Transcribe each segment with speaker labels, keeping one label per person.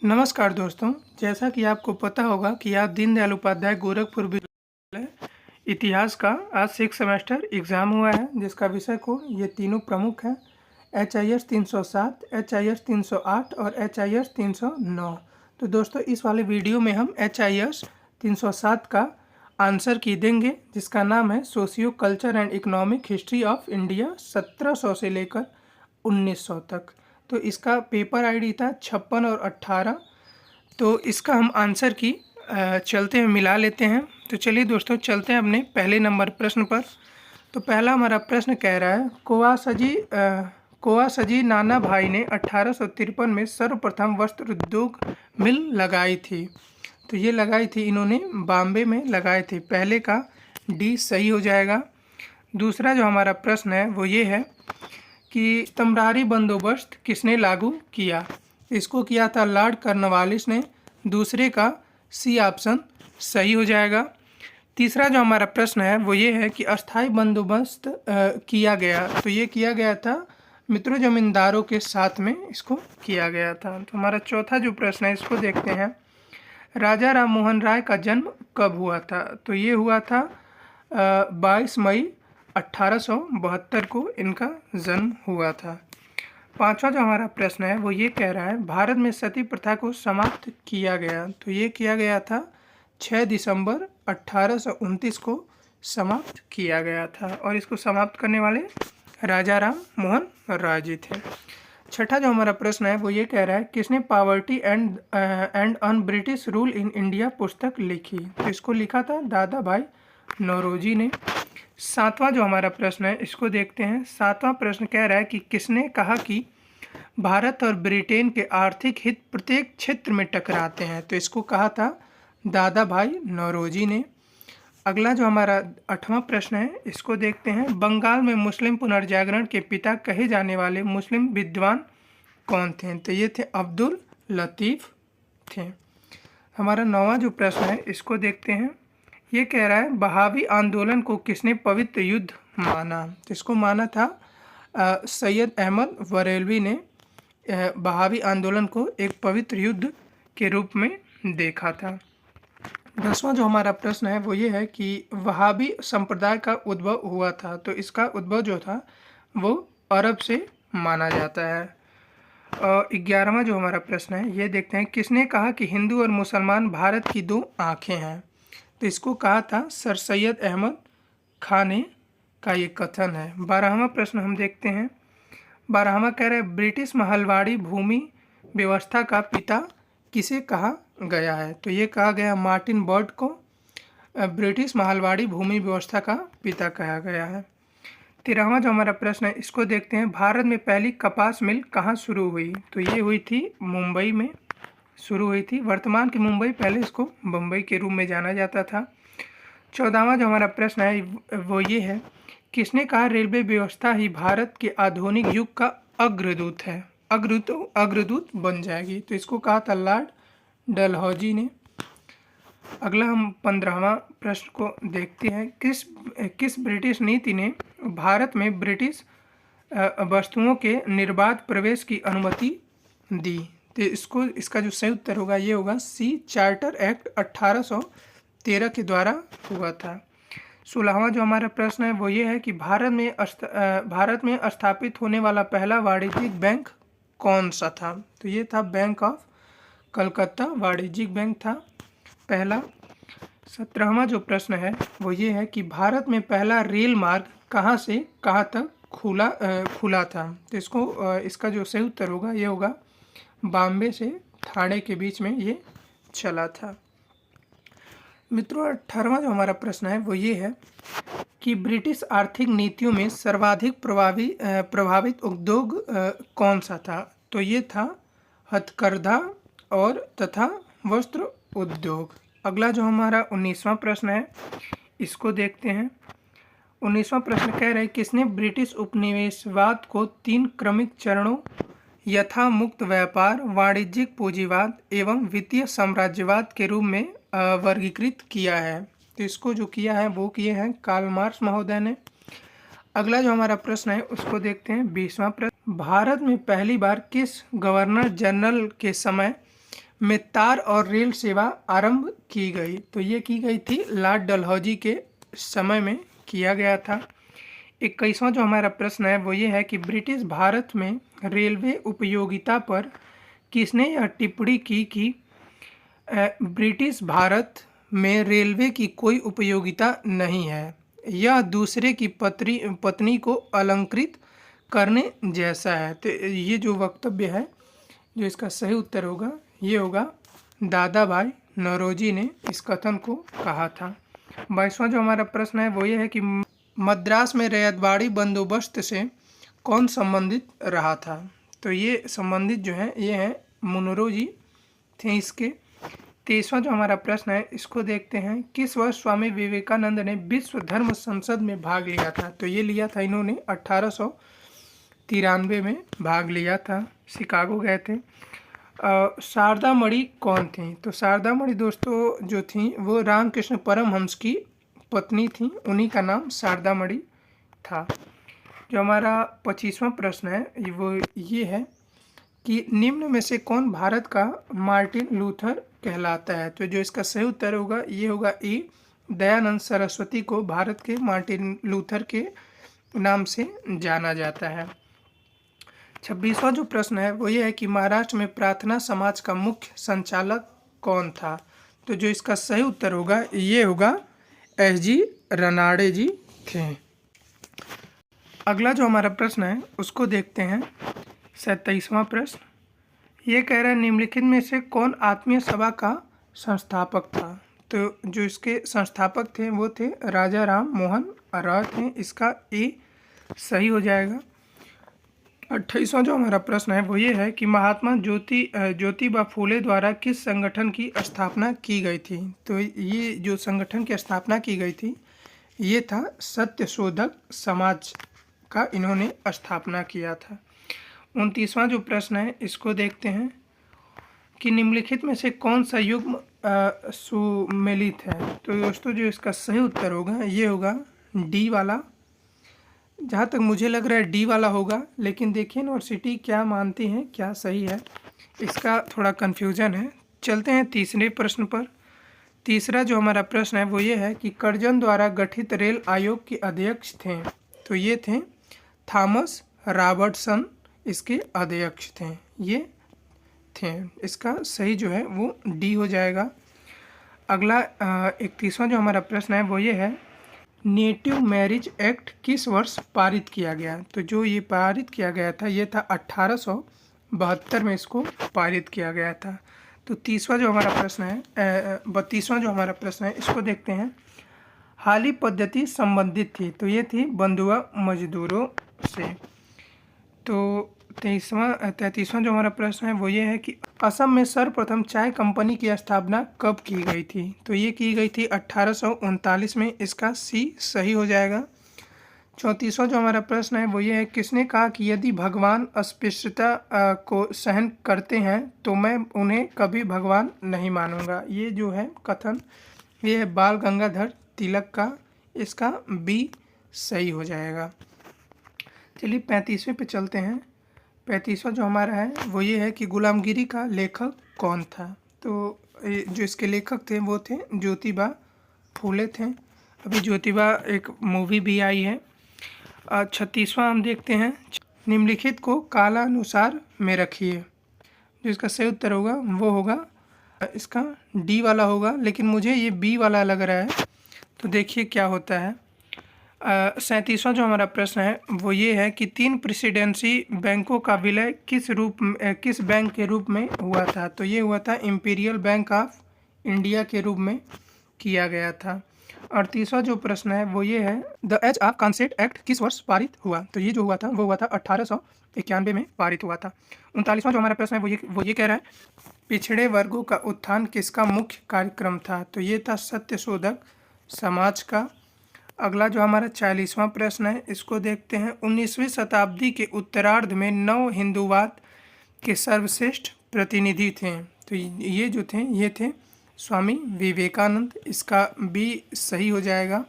Speaker 1: नमस्कार दोस्तों, जैसा कि आपको पता होगा कि आज दीनदयाल उपाध्याय गोरखपुर विश्वविद्यालय इतिहास का आज 6 सेमेस्टर एग्ज़ाम हुआ है, जिसका विषय कोड ये तीनों प्रमुख हैं। HIS 307, HIS 308 और HIS 309। तो दोस्तों इस वाले वीडियो में हम HIS 307 का आंसर की देंगे, जिसका नाम है socio culture and economic history of India 1700 से लेकर 1900 तक। तो इसका पेपर आईडी था 56 और 18। तो इसका हम आंसर की चलते हैं, मिला लेते हैं। तो चलिए दोस्तों चलते हैं अपने पहले नंबर प्रश्न पर। तो पहला हमारा प्रश्न कह रहा है कोआसजी नाना भाई ने 1853 में सर्वप्रथम वस्त्र उद्योग मिल लगाई थी। तो ये लगाई थी इन्होंने बॉम्बे में लगाए थे। पहले का डी सही हो जाएगा। दूसरा जो हमारा प्रश्न है वो ये है कि तमरारी बंदोबस्त किसने लागू किया। इसको किया था लॉर्ड कॉर्नवालिस ने। दूसरे का सी ऑप्शन सही हो जाएगा। तीसरा जो हमारा प्रश्न है वो ये है कि अस्थाई बंदोबस्त किया गया। तो ये किया गया था मित्रों जमींदारों के साथ में इसको किया गया था। तो हमारा चौथा जो प्रश्न है इसको देखते हैं। राजा राम मोहन राय का जन्म कब हुआ था। तो ये हुआ था 22 मई 1872 को इनका जन्म हुआ था। पांचवा जो हमारा प्रश्न है वो ये कह रहा है भारत में सती प्रथा को समाप्त किया गया। तो ये किया गया था 6 दिसंबर 1829 को समाप्त किया गया था और इसको समाप्त करने वाले राजा राम मोहन राय जी थे। छठा जो हमारा प्रश्न है वो ये कह रहा है किसने poverty and on British rule in India पुस्तक लिखी। तो इसको लिखा था दादा भाई नौरोजी ने। सातवां जो हमारा प्रश्न है इसको देखते हैं। सातवां प्रश्न कह रहा है कि किसने कहा कि भारत और ब्रिटेन के आर्थिक हित प्रत्येक क्षेत्र में टकराते हैं। तो इसको कहा था दादा भाई नौरोजी ने। अगला जो हमारा 8वां प्रश्न है इसको देखते हैं। बंगाल में मुस्लिम पुनर्जागरण के पिता कहे जाने वाले मुस्लिम विद्वान कौन थे। तो ये थे अब्दुल लतीफ़ थे। हमारा 9वां जो प्रश्न है इसको देखते हैं। ये कह रहा है बहावी आंदोलन को किसने पवित्र युद्ध माना। तो इसको माना था सैयद अहमद बरेलवी ने। बहावी आंदोलन को एक पवित्र युद्ध के रूप में देखा था। 10वां जो हमारा प्रश्न है वो ये है कि वहाबी संप्रदाय का उद्भव हुआ था। तो इसका उद्भव जो था वो अरब से माना जाता है। 11वां जो हमारा प्रश्न है ये देखते हैं। किसने कहा कि हिंदू और मुसलमान भारत की दो आँखें हैं। तो इसको कहा था सर सैयद अहमद खान का ये कथन है। 12वां प्रश्न हम देखते हैं। 12वां कह रहे हैं ब्रिटिश महलवाड़ी भूमि व्यवस्था का पिता किसे कहा गया है। तो ये कहा गया मार्टिन बर्ड को ब्रिटिश महलवाड़ी भूमि व्यवस्था का पिता कहा गया है। 13वां जो हमारा प्रश्न है इसको देखते हैं। भारत में पहली कपास मिल कहाँ शुरू हुई। तो ये हुई थी मुंबई में शुरू हुई थी। वर्तमान की मुंबई, पहले इसको बम्बई के रूप में जाना जाता था। 14वां जो हमारा प्रश्न है वो ये है किसने कहा रेलवे व्यवस्था ही भारत के आधुनिक युग का अग्रदूत है, अग्रदूत बन जाएगी। तो इसको कहा था लॉर्ड डलहौजी ने। अगला हम 15वां प्रश्न को देखते हैं। किस ब्रिटिश नीति ने भारत में ब्रिटिश वस्तुओं के निर्बाध प्रवेश की अनुमति दी। तो इसका जो सही उत्तर होगा ये होगा सी चार्टर एक्ट 1813 के द्वारा हुआ था। 16वां जो हमारा प्रश्न है वो ये है कि भारत में स्थापित होने वाला पहला वाणिज्यिक बैंक कौन सा था। तो ये था बैंक ऑफ कलकत्ता, वाणिज्यिक बैंक था पहला। 17वां जो प्रश्न है वो ये है कि भारत में पहला रेल मार्ग कहाँ से कहाँ तक खुला था। तो इसका जो सही उत्तर होगा ये होगा बॉम्बे से ठाणे के बीच में ये चला था। मित्रों 18वां जो हमारा प्रश्न है वो ये है कि ब्रिटिश आर्थिक नीतियों में सर्वाधिक प्रभावित उद्योग कौन सा था। तो ये था हथकरघा और तथा वस्त्र उद्योग। अगला जो हमारा 19वां प्रश्न है इसको देखते हैं। 19वां प्रश्न कह रहे हैं किसने ब्रिटिश उपनिवेशवाद को 3 क्रमिक चरणों यथा मुक्त व्यापार, वाणिज्यिक पूंजीवाद एवं वित्तीय साम्राज्यवाद के रूप में वर्गीकृत किया है। तो इसको जो किया है वो किए हैं कार्ल मार्क्स महोदय ने। अगला जो हमारा प्रश्न है उसको देखते हैं। 20वां प्रश्न भारत में पहली बार किस गवर्नर जनरल के समय में तार और रेल सेवा आरंभ की गई? तो ये की गई थी लॉर्ड डलहौजी के समय में किया गया था। 21वां जो हमारा प्रश्न है वो ये है कि ब्रिटिश भारत में रेलवे उपयोगिता पर किसने यह टिप्पणी की कि ब्रिटिश भारत में रेलवे की कोई उपयोगिता नहीं है, यह दूसरे की पत्नी को अलंकृत करने जैसा है। तो ये जो वक्तव्य है, जो इसका सही उत्तर होगा ये होगा दादा भाई नौरोजी ने इस कथन को कहा था। 22वां जो हमारा प्रश्न है वो ये है कि मद्रास में रैयतवाड़ी बंदोबस्त से कौन संबंधित रहा था? तो ये संबंधित जो है ये है मुनरो जी थे इसके। 23वां जो हमारा प्रश्न है इसको देखते हैं, किस वर्ष स्वामी विवेकानंद ने विश्व धर्म संसद में भाग लिया था? तो ये लिया था इन्होंने 1893 में भाग लिया था, शिकागो गए थे। शारदा मणि कौन थी? तो शारदा मणि दोस्तों जो थी वो रामकृष्ण परमहंस की पत्नी थी, उन्हीं का नाम शारदा मणि था। जो हमारा 25वां प्रश्न है वो ये है कि निम्न में से कौन भारत का मार्टिन लूथर कहलाता है? तो जो इसका सही उत्तर होगा ये होगा ए, दयानंद सरस्वती को भारत के मार्टिन लूथर के नाम से जाना जाता है। 26वां जो प्रश्न है वो ये है कि महाराष्ट्र में प्रार्थना समाज का मुख्य संचालक कौन था? तो जो इसका सही उत्तर होगा ये होगा एस.जी. रनाड़े जी थे। अगला जो हमारा प्रश्न है उसको देखते हैं, 27वां प्रश्न। ये कह रहा है निम्नलिखित में से कौन आत्मीय सभा का संस्थापक था? तो जो इसके संस्थापक थे वो थे राजा राम मोहन राय थे, इसका ए सही हो जाएगा। 28वां जो हमारा प्रश्न है वो ये है कि महात्मा ज्योतिबा फूले द्वारा किस संगठन की स्थापना की गई थी? तो ये जो संगठन की स्थापना की गई थी ये था सत्यशोधक समाज का इन्होंने स्थापना किया था। 29वां जो प्रश्न है इसको देखते हैं कि निम्नलिखित में से कौन सा युग्म सुमेलित है? तो दोस्तों जो इसका सही उत्तर होगा ये होगा डी वाला। जहाँ तक मुझे लग रहा है डी वाला होगा, लेकिन देखिए यूनिवर्सिटी क्या मानती हैं क्या सही है, इसका थोड़ा कन्फ्यूज़न है। चलते हैं तीसरे प्रश्न पर। तीसरा जो हमारा प्रश्न है वो ये है कि कर्जन द्वारा गठित रेल आयोग के अध्यक्ष थे? तो ये थे थॉमस रॉबर्टसन, इसके अध्यक्ष थे ये थे, इसका सही जो है वो डी हो जाएगा। अगला 31वां जो हमारा प्रश्न है वो ये है नेटिव मैरिज एक्ट किस वर्ष पारित किया गया? तो जो ये पारित किया गया था ये था 1872 में इसको पारित किया गया था। तो 30वां जो हमारा प्रश्न है 32वां जो हमारा प्रश्न है इसको देखते हैं, हाली पद्धति संबंधित थी? तो ये थी बंधुआ मजदूरों से। तो 33वां जो हमारा प्रश्न है वो ये है कि असम में सर्वप्रथम चाय कंपनी की स्थापना कब की गई थी? तो ये की गई थी 1839 में, इसका सी सही हो जाएगा। 34वां जो हमारा प्रश्न है वो ये है किसने कहा कि यदि भगवान अस्पृश्यता को सहन करते हैं तो मैं उन्हें कभी भगवान नहीं मानूंगा? ये जो है कथन ये है बाल गंगाधर तिलक का, इसका बी सही हो जाएगा। चलिए 35वें पे चलते हैं। 35वां जो हमारा है वो ये है कि गुलामगिरी का लेखक कौन था? तो जो इसके लेखक थे वो थे ज्योतिबा फूले थे। अभी ज्योतिबा एक मूवी भी आई है। 36वां हम देखते हैं, निम्नलिखित को कालानुसार में रखिए। जो इसका सही उत्तर होगा वो होगा इसका डी वाला होगा, लेकिन मुझे ये बी वाला लग रहा है, तो देखिए क्या होता है। 37वां जो हमारा प्रश्न है वो ये है कि 3 प्रेसिडेंसी बैंकों का विलय किस बैंक के रूप में हुआ था? तो ये हुआ था इंपीरियल बैंक ऑफ इंडिया के रूप में किया गया था। 38वां जो प्रश्न है वो ये है the age of consent act किस वर्ष पारित हुआ? तो ये जो हुआ था वो हुआ था 1891 में पारित हुआ था। 39वां जो हमारा प्रश्न है वो ये कह रहा है पिछड़े वर्गों का उत्थान किसका मुख्य कार्यक्रम था? तो ये था सत्यशोधक समाज का। अगला जो हमारा 40वां प्रश्न है इसको देखते हैं, 19वीं शताब्दी के उत्तरार्ध में नव हिंदूवाद के सर्वश्रेष्ठ प्रतिनिधि थे? तो ये जो थे ये थे स्वामी विवेकानंद, इसका बी सही हो जाएगा।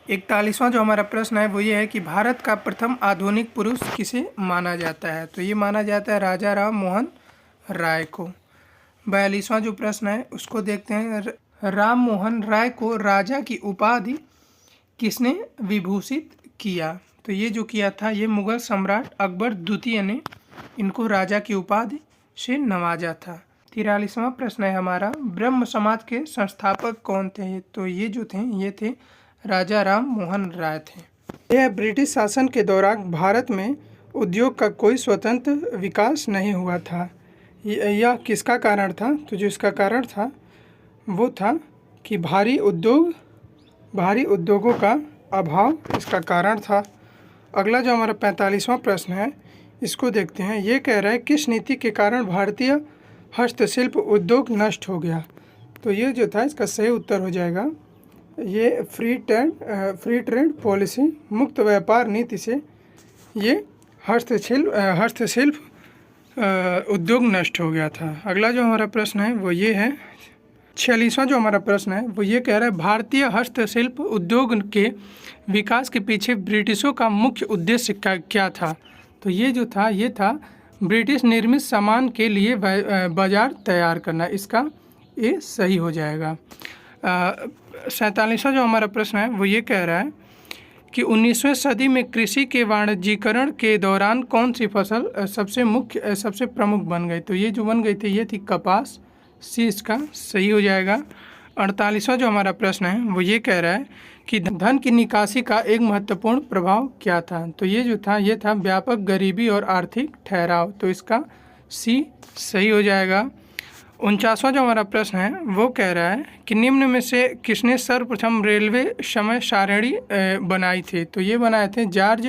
Speaker 1: 41वां जो हमारा प्रश्न है वो ये है कि भारत का प्रथम आधुनिक पुरुष किसे माना जाता है? तो ये माना जाता है राजा राम मोहन राय को। 42वां जो प्रश्न है उसको देखते हैं। राम मोहन राय को राजा की उपाधि किसने विभूषित किया? तो ये जो किया था ये मुगल सम्राट अकबर द्वितीय ने इनको राजा की उपाधि से नवाजा था। 43वां प्रश्न है हमारा, ब्रह्म समाज के संस्थापक कौन थे? तो ये जो थे ये थे राजा राम मोहन राय थे। यह ब्रिटिश शासन के दौरान भारत में उद्योग का कोई स्वतंत्र विकास नहीं हुआ था। यह किसका कारण था? तो जो इसका कारण था वो था कि भारी उद्योगों का अभाव इसका कारण था। अगला जो हमारा 45वां प्रश्न है इसको देखते हैं। ये कह रहा है किस नीति के कारण भारतीय हस्तशिल्प उद्योग नष्ट हो गया? तो ये जो था इसका सही उत्तर हो जाएगा ये फ्री ट्रेड पॉलिसी, मुक्त व्यापार नीति से ये हस्तशिल्प उद्योग नष्ट हो गया था। अगला जो हमारा प्रश्न है वो ये है 46वां जो हमारा प्रश्न है वो ये कह रहा है भारतीय हस्तशिल्प उद्योग के विकास के पीछे ब्रिटिशों का मुख्य उद्देश्य क्या था? तो ये जो था ये था ब्रिटिश निर्मित सामान के लिए बाजार तैयार करना। इसका ये सही हो जाएगा। 47वां जो हमारा प्रश्न है वो ये कह रहा है कि 19वीं सदी में कृषि के वाणिज्यीकरण के दौरान कौन सी फसल सबसे प्रमुख बन गई? तो ये जो बन गई थी ये थी कपास। सी इसका सही हो जाएगा। 48वां जो हमारा प्रश्न है वो ये कह रहा है कि धन की निकासी का एक महत्वपूर्ण प्रभाव क्या था? तो ये जो था ये था व्यापक गरीबी और आर्थिक ठहराव। तो इसका सी सही हो जाएगा। 49वां जो हमारा प्रश्न है वो कह रहा है कि निम्न में से किसने सर्वप्रथम रेलवे समय सारणी बनाई थी? तो ये बनाए थे जॉर्ज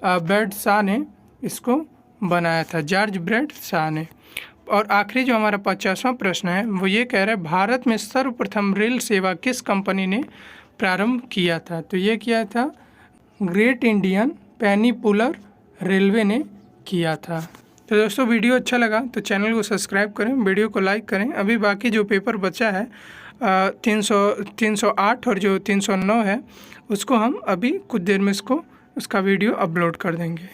Speaker 1: ब्रैडशॉ ने इसको बनाया था, जॉर्ज ब्रैडशॉ ने। और आखिरी जो हमारा 50वां प्रश्न है वो ये कह रहा है भारत में सर्वप्रथम रेल सेवा किस कंपनी ने प्रारंभ किया था? तो ये किया था ग्रेट इंडियन पेनिनसुलर रेलवे ने किया था। तो दोस्तों वीडियो अच्छा लगा तो चैनल को सब्सक्राइब करें, वीडियो को लाइक करें। अभी बाकी जो पेपर बचा है 308 और जो 309 है उसको हम अभी कुछ देर में उसका वीडियो अपलोड कर देंगे।